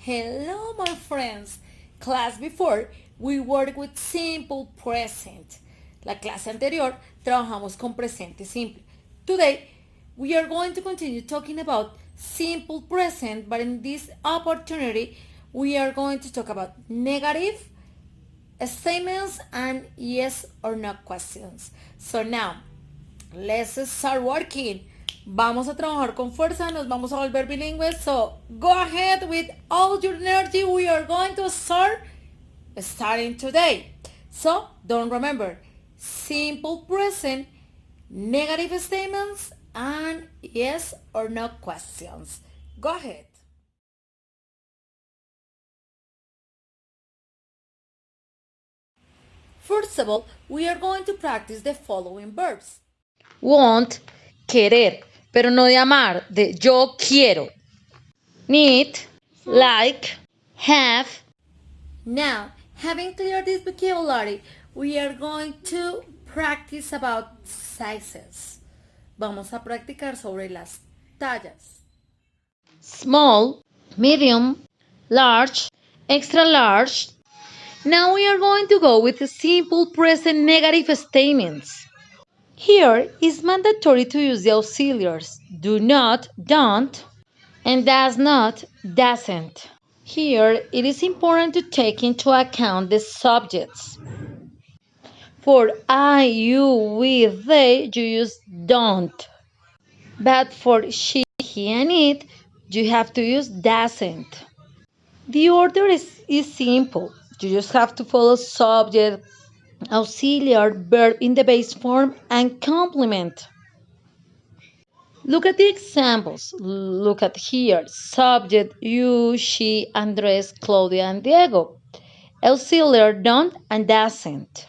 Hello, my friends. Class before, we worked with simple present. La clase anterior, trabajamos con presente simple. Today, we are going to continue talking about simple present, but in this opportunity, we are going to talk about negative statements and yes or no questions. So now, let's start working. Vamos a trabajar con fuerza, nos vamos a volver bilingües. So go ahead with all your energy. We are going to start starting today. So don't remember simple present, negative statements, and yes or no questions. Go ahead. First of all, we are going to practice the following verbs. Want, querer, pero no de amar, de yo quiero. Need, like, have. Now, having cleared this vocabulary, we are going to practice about sizes. Vamos a practicar sobre las tallas. Small, medium, large, extra large. Now we are going to go with the simple present negative statements. Here is mandatory to use the auxiliaries do not, don't, and does not, doesn't. Here it is important to take into account the subjects. For I, you, we, they, you use don't. But for she, he, and it, you have to use doesn't. The order is simple. You just have to follow subject, auxiliary, verb in the base form, and complement. Look at the examples. Look at here. Subject, you, she, Andres, Claudia, and Diego. Auxiliary, don't and doesn't.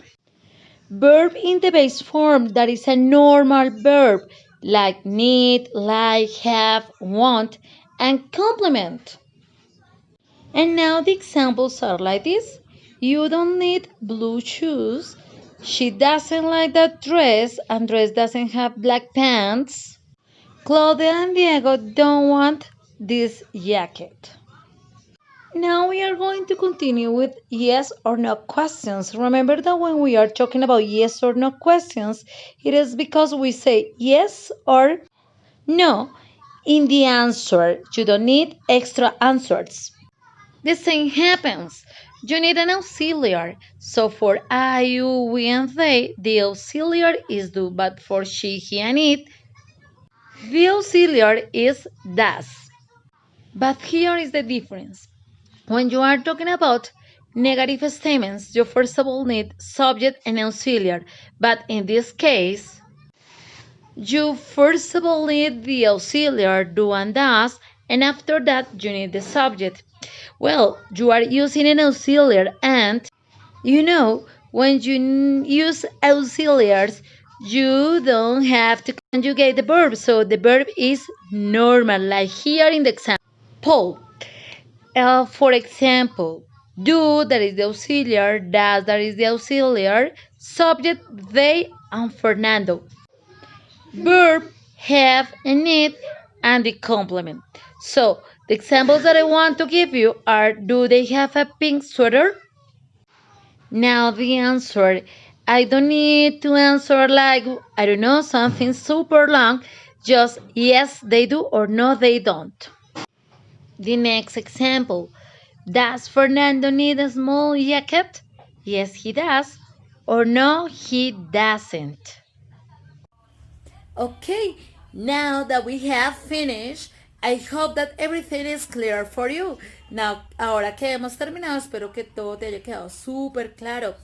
Verb in the base form that is a normal verb like need, like, have, want, and complement. And now the examples are like this. You don't need blue shoes. She doesn't like that dress. Andres doesn't have black pants. Claudia and Diego don't want this jacket. Now we are going to continue with yes or no questions. Remember that when we are talking about yes or no questions, it is because we say yes or no in the answer. You don't need extra answers. The same happens. You need an auxiliary. So for I, you, we, and they, the auxiliary is do, but for she, he, and it, the auxiliary is does. But here is the difference. When you are talking about negative statements, you first of all need subject and auxiliary. But in this case, you first of all need the auxiliary do and does, and after that you need the subject. Well, you are using an auxiliary, and when you use auxiliaries, you don't have to conjugate the verb, so the verb is normal, like here in the example. Paul. For example, do, that is the auxiliary, does, that is the auxiliary, subject, they, and Fernando. Verb, have, and need, and the complement. So, the examples that I want to give you are, do they have a pink sweater? Now the answer, I don't need to answer like, I don't know, something super long, just yes, they do, or no, they don't. The next example, does Fernando need a small jacket? Yes, he does. Or no, he doesn't. Okay, now that we have finished, I hope that everything is clear for you. Now, ahora que hemos terminado, espero que todo te haya quedado súper claro.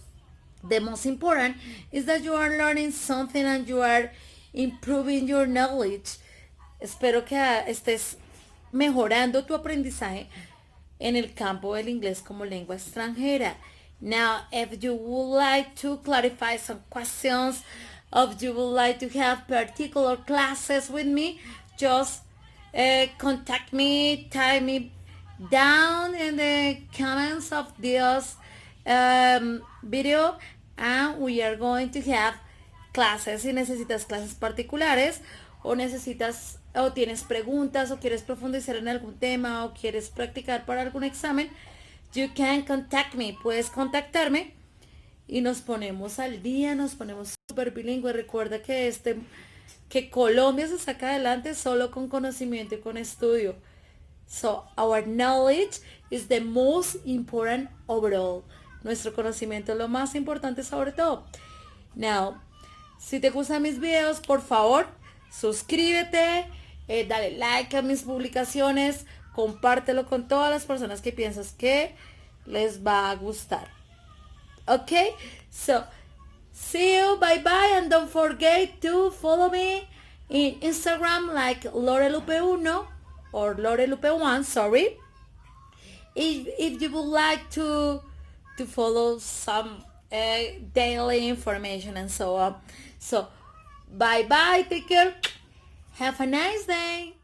The most important is that you are learning something and you are improving your knowledge. Espero que estés mejorando tu aprendizaje en el campo del inglés como lengua extranjera. Now, if you would like to clarify some questions, if you would like to have particular classes with me, just contact me, type me down in the comments of this video, and we are going to have clases. Si necesitas clases particulares o necesitas o tienes preguntas o quieres profundizar en algún tema o quieres practicar para algún examen, you can contact me. Puedes contactarme y nos ponemos al día, nos ponemos súper bilingües. Recuerda que Colombia se saca adelante solo con conocimiento y con estudio. So, our knowledge is the most important overall. Nuestro conocimiento es lo más importante sobre todo. Now, si te gustan mis videos, por favor, suscríbete, dale like a mis publicaciones, compártelo con todas las personas que piensas que les va a gustar. Okay? So, see you, bye bye, and don't forget to follow me in Instagram like Lorelupe1 or Lorelupe1, sorry. If you would like to follow some daily information and so on. So, bye bye, take care, have a nice day.